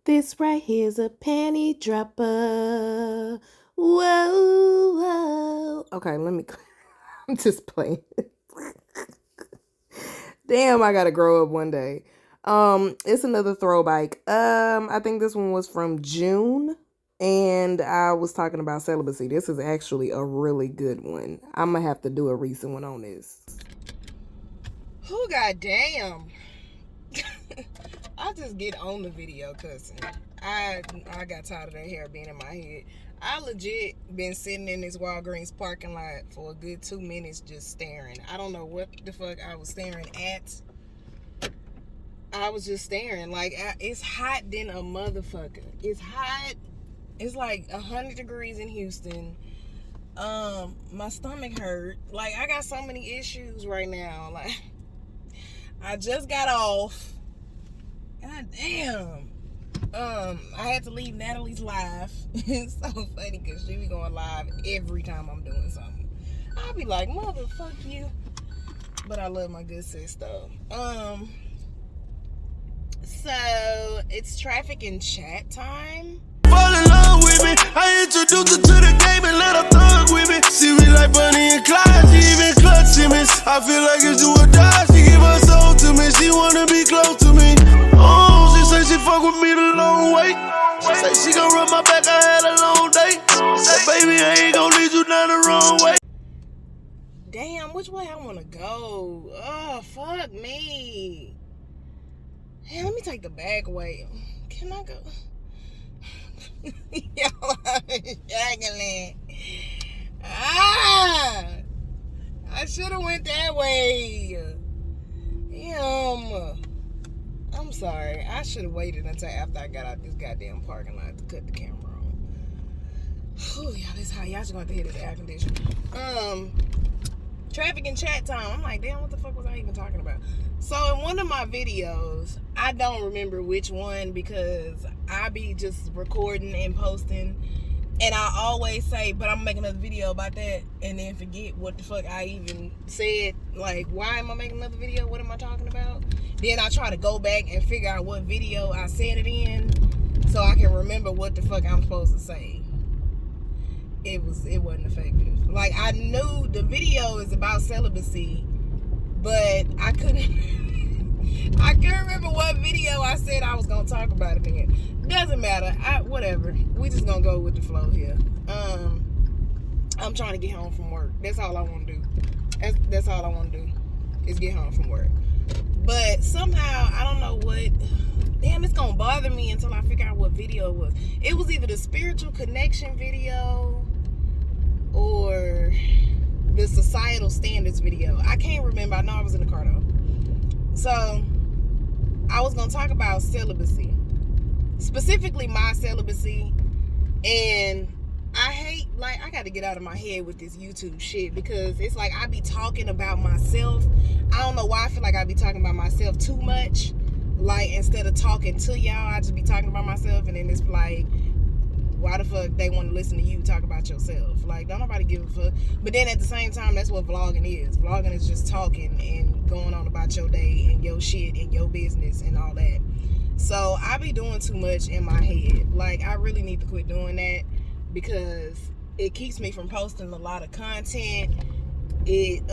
This right here's a panty dropper. Whoa, whoa. Okay, let me. I'm just playing. Damn, I gotta grow up one day. It's another throwback. I think this one was from June, and I was talking about celibacy. This is actually a really good one. I'm gonna have to do a recent one on this. Oh, goddamn. I'll just get on the video cussing. I got tired of that hair being in my head. I legit been sitting in this Walgreens parking lot for a good 2 minutes just staring. I don't know what the fuck I was staring at. I was just staring. Like, it's hot than a motherfucker. It's hot. It's like 100 degrees in Houston. My stomach hurt. Like, I got so many issues right now. Like, I just got off. God damn. I had to leave Natalie's live. It's so funny because she be going live every time I'm doing something. I'll be like, motherfuck you. But I love my good sis though. So it's traffic and chat time. Fall in love with me. I introduced her to the game and let her thug with me. See me like Bonnie and Clyde, she even clutch Simmons. I feel like it's do or die. She give her soul to me. She wanna be close to me. Oh, she say she fuck with me the long way. Say she gon' rub my back. I had a long day. Say baby, I ain't gon' lead you down the wrong way. Damn, which way I wanna go? Oh, fuck me. Hey, let me take the back way. Can I go? Yo, I'm struggling. I should have went that way. Damn. I'm sorry. I should have waited until after I got out this goddamn parking lot to cut the camera on. Oh, y'all, this hot. Y'all just gonna have to hit the air conditioner. Traffic and chat time. I'm like, damn, what the fuck was I even talking about? So in one of my videos, I don't remember which one because I be just recording and posting, and I always say, but I'm gonna make another video about that, and then forget what the fuck I even said. Like, why am I making another video? What am I talking about? Then I try to go back and figure out what video I said it in, so I can remember what the fuck I'm supposed to say. It wasn't effective. Like, I knew the video is about celibacy, but I couldn't remember what video I said I was gonna talk about it in. Doesn't matter. Whatever. We just gonna go with the flow here. I'm trying to get home from work. That's all I want to do. That's all I want to do is get home from work. But somehow I don't know what. Damn, it's gonna bother me until I figure out what video it was. It was either the spiritual connection video or the societal standards video. I can't remember. I know I was in the car though. So I was gonna talk about celibacy, specifically my celibacy, and I hate, like, I got to get out of my head with this YouTube shit because it's like I be talking about myself. I don't know why I feel like I be talking about myself too much. Like, instead of talking to y'all, I just be talking about myself, and then it's like, why the fuck they want to listen to you talk about yourself? Like, don't nobody give a fuck. But then at the same time, that's what vlogging is. Vlogging is just talking and going on about your day and your shit and your business and all that. So I be doing too much in my head. Like, I really need to quit doing that because it keeps me from posting a lot of content. It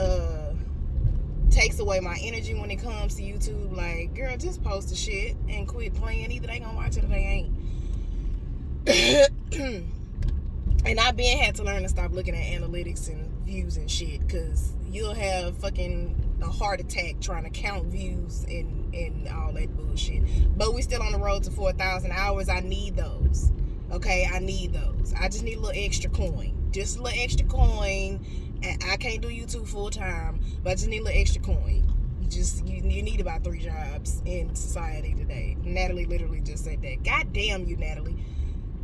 takes away my energy when it comes to YouTube. Like, girl, just post the shit and quit playing. Either they gonna watch it or they ain't. And I been had to learn to stop looking at analytics and views and shit, because you'll have fucking a heart attack trying to count views and all that bullshit. But we still on the road to 4,000 hours. I need those. Okay, I need those. I just need a little extra coin. Just a little extra coin. And I can't do YouTube full time, but I just need a little extra coin. You need about 3 jobs in society today. Natalie literally just said that. God damn you, Natalie.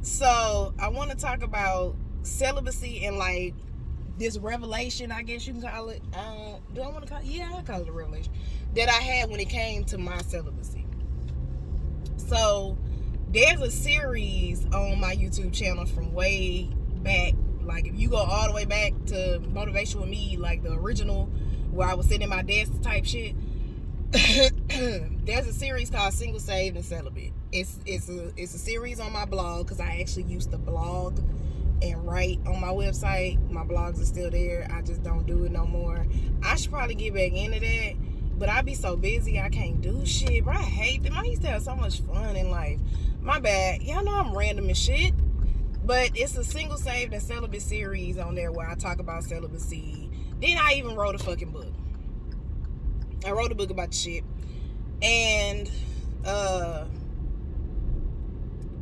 So I want to talk about celibacy and, like, this revelation, I guess you can call it. Do I want to call it? Yeah, I call it a revelation that I had when it came to my celibacy. So there's a series on my YouTube channel from way back. Like, if you go all the way back to Motivation with Me, like the original, where I was sitting at my desk type shit, there's a series called Single, Saved, and Celibate. It's a series on my blog, because I actually used to blog and write on my website. My blogs are still there. I just don't do it no more. I should probably get back into that, but I be so busy I can't do shit. Bro, I hate them. I used to have so much fun in life. My bad. Y'all know I'm random as shit. But it's a Single, Saved, and Celibate series on there where I talk about celibacy. Then I even wrote a fucking book. I wrote a book about the shit. And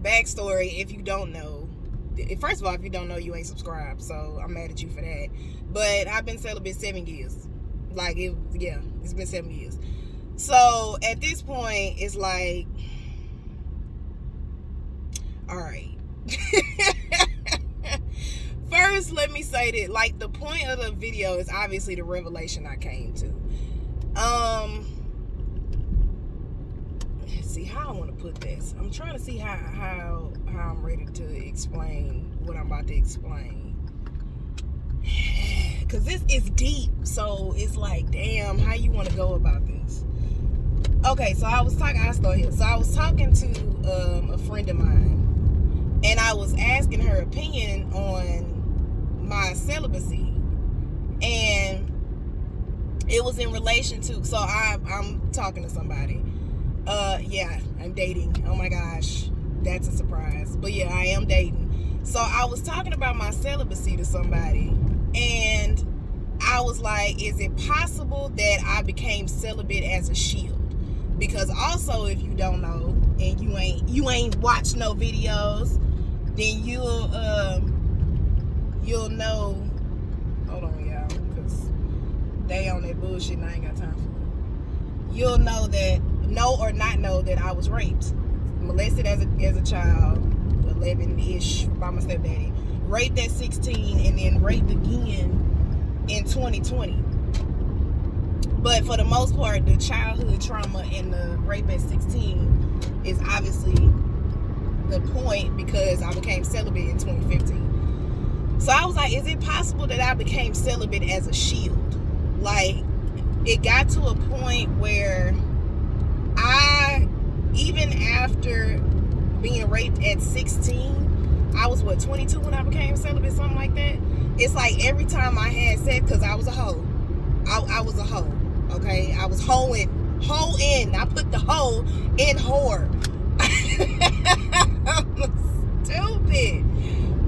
backstory, if you don't know, first of all, if you don't know, you ain't subscribed, so I'm mad at you for that. But I've been celibate 7 years. It's been 7 years. So at this point, it's like, all right. First, let me say that, like, the point of the video is obviously the revelation I came to. Let's see how I want to put this. I'm trying to see how I'm ready to explain what I'm about to explain. Cause this is deep, so it's like, damn, how you want to go about this? Okay, so I'll start here. So I was talking to a friend of mine, and I was asking her opinion on my celibacy, and it was in relation to, so I'm talking to somebody. Yeah, I'm dating. Oh my gosh, that's a surprise. But yeah, I am dating. So I was talking about my celibacy to somebody, and I was like, is it possible that I became celibate as a shield? Because also, if you don't know, and you ain't watched no videos, then you'll know. Hold on, y'all, because they on that bullshit and I ain't got time for it. You'll know that, know or not know, that I was raped, molested as a child, 11-ish, by my stepdaddy, raped at 16, and then raped again in 2020. But for the most part, the childhood trauma and the rape at 16 is obviously the point, because I became celibate in 2015. So I was like, is it possible that I became celibate as a shield? Like, it got to a point where even after being raped at 16, I was 22 when I became celibate, something like that. It's like every time I had sex, because I was a hoe. I was a hoe, okay? I was hoeing. I put the hoe in whore. I'm stupid.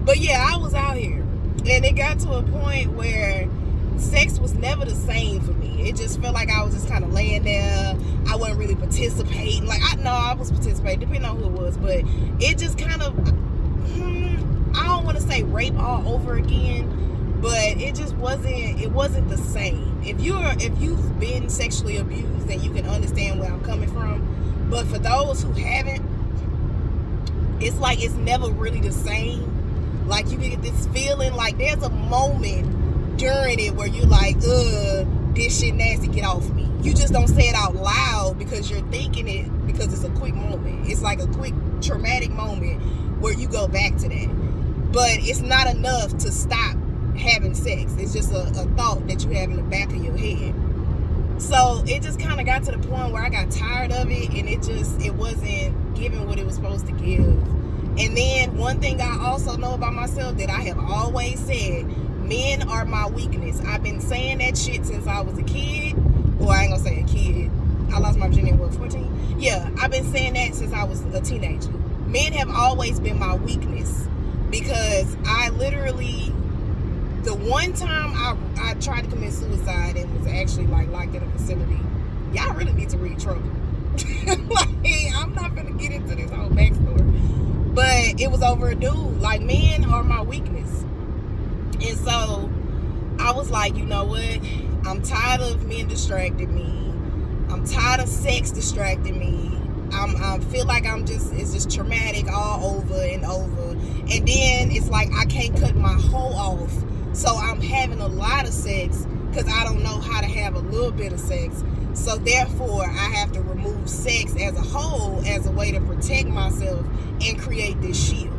But yeah, I was out here. And it got to a point where sex was never the same for me. It just felt like I was just kind of laying there. I wasn't really participating. Like, I was participating, depending on who it was. But it just kind of, I don't want to say rape all over again, but it just wasn't the same. If you've been sexually abused, then you can understand where I'm coming from. But for those who haven't, it's like it's never really the same. Like, you get this feeling like there's a moment during it where you're like, this shit nasty, get off me. You just don't say it out loud because you're thinking it, because it's a quick moment. It's like a quick traumatic moment where you go back to that. But it's not enough to stop having sex. It's just a thought that you have in the back of your head. So it just kind of got to the point where I got tired of it, and it wasn't giving what it was supposed to give. And then one thing I also know about myself that I have always said, men are my weakness. I've been saying that shit since I was a kid. Or I ain't gonna say a kid. I lost my virginity at 14? Yeah, I've been saying that since I was a teenager. Men have always been my weakness, because I literally, the one time I tried to commit suicide and was actually like locked in a facility, y'all really need to read Trouble. Like, I'm not gonna get into this whole backstory, but it was over a dude. Like, men are my weakness. And so I was like, you know what? I'm tired of men distracting me. I'm tired of sex distracting me. I feel like it's just traumatic all over and over. And then it's like I can't cut my hoe off. So I'm having a lot of sex because I don't know how to have a little bit of sex. So therefore, I have to remove sex as a whole as a way to protect myself and create this shield.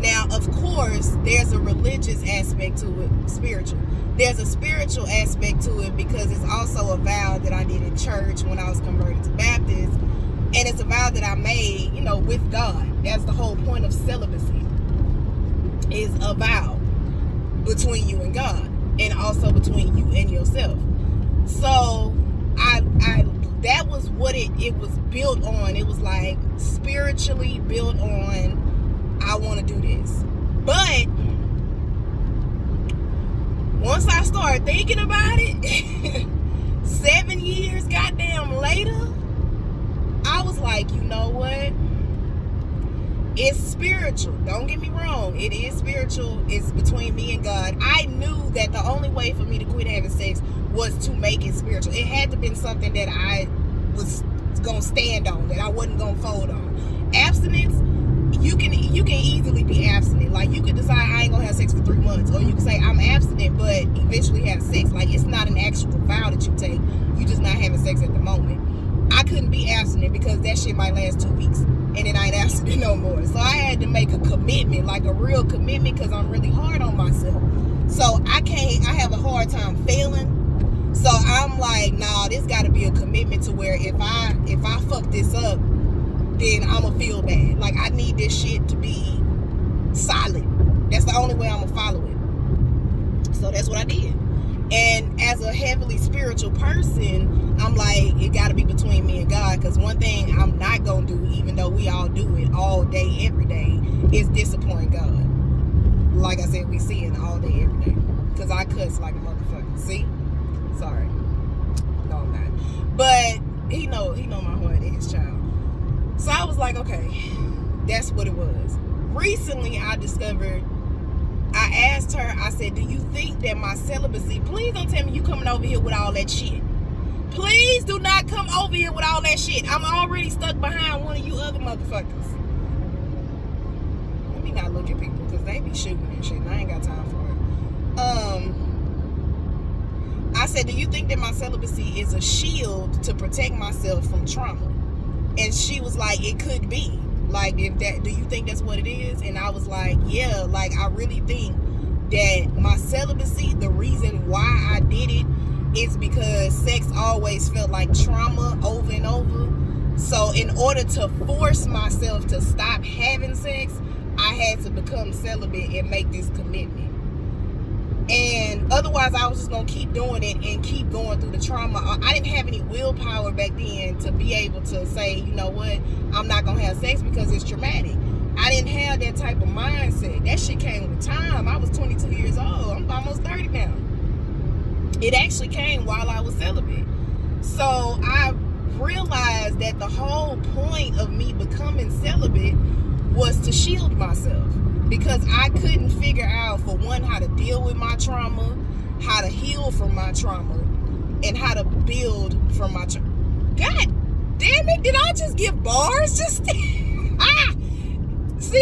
Now, of course, there's a religious aspect to it, spiritual. There's a spiritual aspect to it because it's also a vow that I did in church when I was converted to Baptist. And it's a vow that I made, with God. That's the whole point of celibacy, is a vow between you and God, and also between you and yourself. So I that was what it was built on. It was like spiritually built on, I want to do this. But once I started thinking about it, 7 years goddamn later, I was like, you know what? It's spiritual. Don't get me wrong. It is spiritual. It's between me and God. I knew that the only way for me to quit having sex was to make it spiritual. It had to be something that I was going to stand on, that I wasn't going to fold on. Abstinence, you can easily be abstinent. Like, you could decide I ain't going to have sex for 3 months. Or you can say I'm abstinent but eventually have sex. Like, it's not an actual vow that you take. You just not having sex at the moment. I couldn't be abstinent because that shit might last 2 weeks and then I ain't abstinent no more. So I had to make a commitment, like a real commitment, because I'm really hard on myself. So I have a hard time failing. So I'm like, nah, this got to be a commitment to where if I fuck this up, then I'ma feel bad. Like, I need this shit to be solid. That's the only way I'ma follow it. So that's what I did. And as a heavily spiritual person, I'm like, it got to be between me and God. Because one thing I'm not going to do, even though we all do it all day, every day, is disappoint God. Like I said, we see it all day, every day. Because I cuss like a motherfucker. See? Sorry. No, I'm not. But he know my heart and his child. So I was like, okay, that's what it was. Recently, I asked her, I said, do you think that my celibacy, please don't tell me you coming over here with all that shit. Please do not come over here with all that shit. I'm already stuck behind one of you other motherfuckers. Let me not look at people because they be shooting and shit and I ain't got time for it. I said, do you think that my celibacy is a shield to protect myself from trauma? And she was like, it could be. Like, do you think that's what it is? And I was like, yeah, like, I really think that my celibacy, the reason why I did it is because sex always felt like trauma over and over. So in order to force myself to stop having sex, I had to become celibate and make this commitment. And otherwise, I was just going to keep doing it and keep going through the trauma. I didn't have any willpower back then to be able to say, you know what, I'm not going to have sex because it's traumatic. I didn't have that type of mindset. That shit came with time. I was 22 years old. I'm almost 30 now. It actually came while I was celibate. So I realized that the whole point of me becoming celibate was to shield myself. Because I couldn't figure out, for one, how to deal with my trauma, how to heal from my trauma, and how to build from my trauma. God damn it, did I just give bars? Just see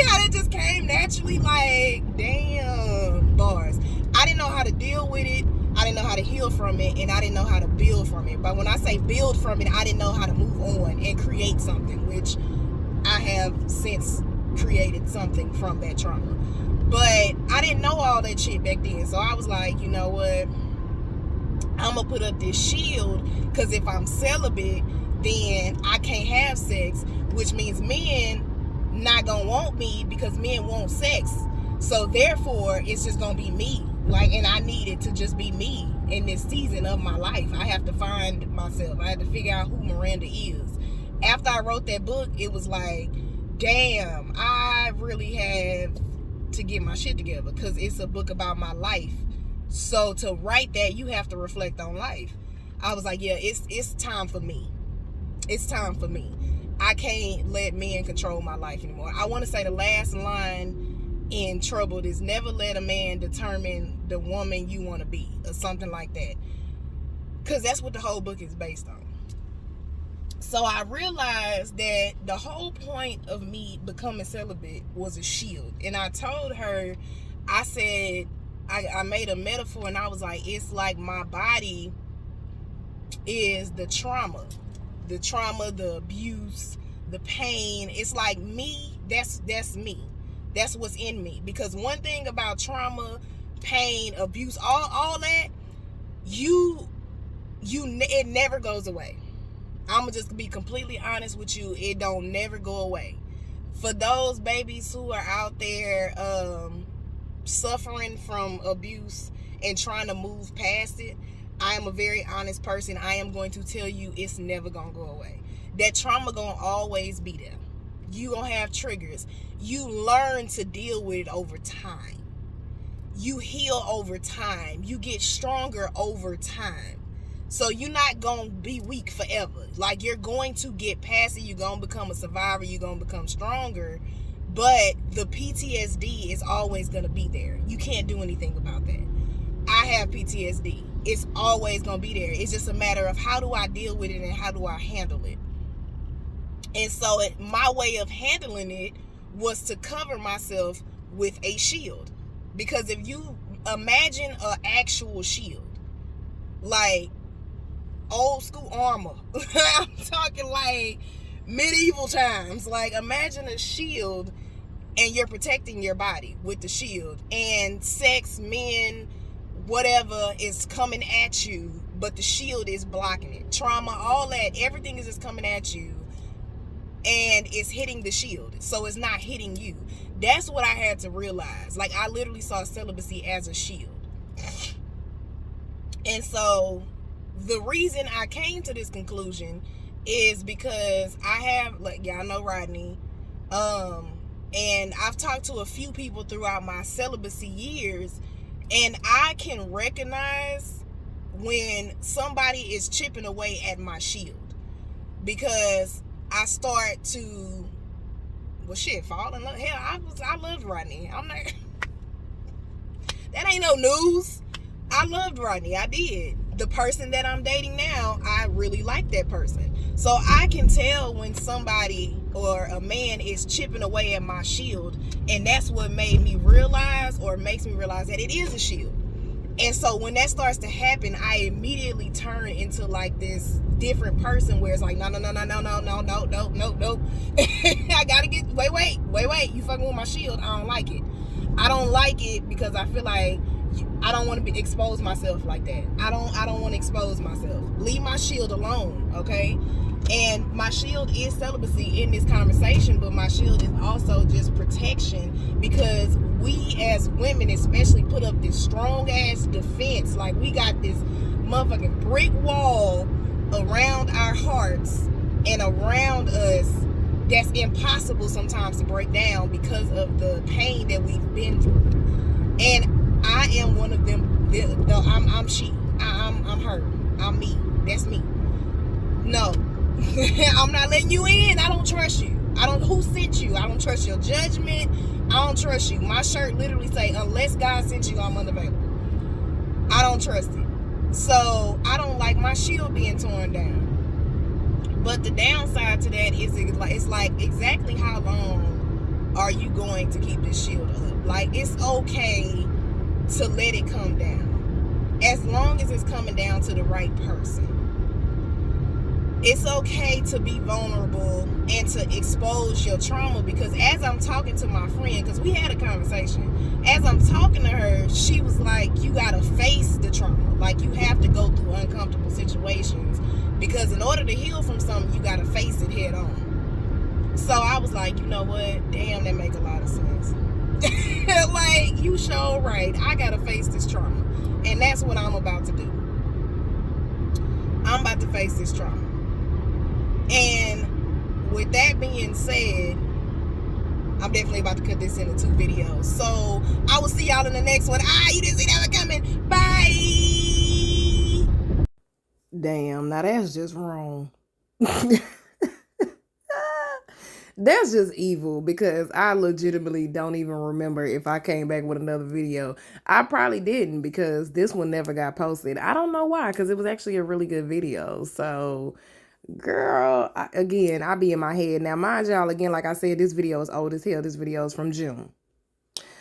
how that just came naturally? Like, damn, bars. I didn't know how to deal with it. I didn't know how to heal from it, and I didn't know how to build from it. But when I say build from it, I didn't know how to move on and create something, which I have since created something from that trauma. But I didn't know all that shit back then. So I was like, you know what? I'm going to put up this shield, because if I'm celibate, then I can't have sex, which means men not going to want me because men want sex. So therefore, it's just going to be me. Like, and I need it to just be me in this season of my life. I have to find myself. I had to figure out who Miranda is. After I wrote that book, it was like, damn, I really have to get my shit together, because it's a book about my life. So to write that, you have to reflect on life. I was like, yeah, it's time for me. It's time for me. I can't let men control my life anymore. I want to say the last line in Troubled is, never let a man determine the woman you want to be, or something like that. Because that's what the whole book is based on. So I realized that the whole point of me becoming celibate was a shield. And I told her, I said, I made a metaphor, and I was like, it's like my body is the trauma, the abuse, the pain. It's like me, that's me. That's what's in me. Because one thing about trauma, pain, abuse, all that, it never goes away. I'm gonna just be completely honest with you. It don't never go away. For those babies who are out there suffering from abuse and trying to move past it, I am a very honest person. I am going to tell you it's never gonna go away. That trauma gonna always be there. You gonna have triggers. You learn to deal with it over time. You heal over time. You get stronger over time. So you're not going to be weak forever. Like, you're going to get past it. You're going to become a survivor. You're going to become stronger. But the PTSD is always going to be there. You can't do anything about that. I have PTSD. It's always going to be there. It's just a matter of how do I deal with it and how do I handle it. And so my way of handling it was to cover myself with a shield. Because if you imagine an actual shield, like old school armor, I'm talking like medieval times. Like, imagine a shield and you're protecting your body with the shield, and sex, men, whatever is coming at you, but the shield is blocking it. Trauma, all that, everything is just coming at you and it's hitting the shield, so it's not hitting you. That's what I had to realize. Like, I literally saw celibacy as a shield. And so the reason I came to this conclusion is because I have, like, y'all know Rodney, and I've talked to a few people throughout my celibacy years, and I can recognize when somebody is chipping away at my shield, because I start to, well, shit, fall in love. Hell, I loved Rodney. I'm not, that ain't no news. I loved Rodney. I did. The person that I'm dating now, I really like that person. So I can tell when somebody or a man is chipping away at my shield, and that's what made me realize, or makes me realize, that it is a shield. And so when that starts to happen, I immediately turn into like this different person where it's like, no. I gotta get, wait. You fucking with my shield. I don't like it. I don't like it because I feel like I don't want to expose myself like that. I don't want to expose myself. Leave my shield alone, okay? And my shield is celibacy in this conversation, but my shield is also just protection, because we as women especially put up this strong ass defense. Like, we got this motherfucking brick wall around our hearts and around us that's impossible sometimes to break down because of the pain that we've been through. And I am one of them. I'm she. I'm her. I'm me. That's me. No. I'm not letting you in. I don't trust you. Who sent you? I don't trust your judgment. I don't trust you. My shirt literally say, unless God sent you, I'm unavailable. I don't trust it. So I don't like my shield being torn down. But the downside to that is, it's like, exactly how long are you going to keep this shield up? Like, it's okay to let it come down, as long as it's coming down to the right person. It's okay to be vulnerable and to expose your trauma, because as I'm talking to my friend, because we had a conversation, as I'm talking to her, she was like, you gotta face the trauma. Like, you have to go through uncomfortable situations, because in order to heal from something, you gotta face it head on. So I was like, you know what? Damn, that make a lot of sense. Like, you sure right. I gotta face this trauma. And that's what I'm about to do. I'm about to face this trauma. And with that being said, I'm definitely about to cut this into 2 videos. So I will see y'all in the next one. You didn't see that one coming. Bye. Damn, now that's just wrong. That's just evil, because I legitimately don't even remember if I came back with another video. I probably didn't, because this one never got posted. I don't know why, because it was actually a really good video. So, girl, I be in my head. Now, mind y'all, again, like I said, this video is old as hell. This video is from June.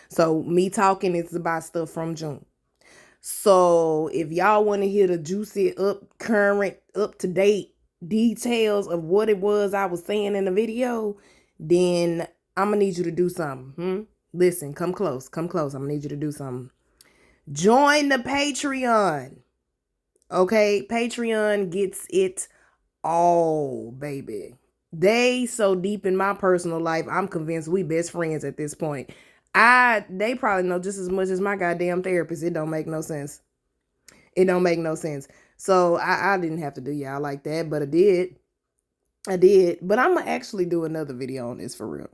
So, me talking is about stuff from June. So, if y'all want to hear the juicy, current, up-to-date details of what it was I was saying in the video, then I'm gonna need you to do something. Listen, come close. Come close. I'm going to need you to do something. Join the Patreon. Okay? Patreon gets it all, baby. They so deep in my personal life, I'm convinced we best friends at this point. They probably know just as much as my goddamn therapist. It don't make no sense. It don't make no sense. So I didn't have to do y'all like that, but I did. But I'm gonna actually do another video on this for real.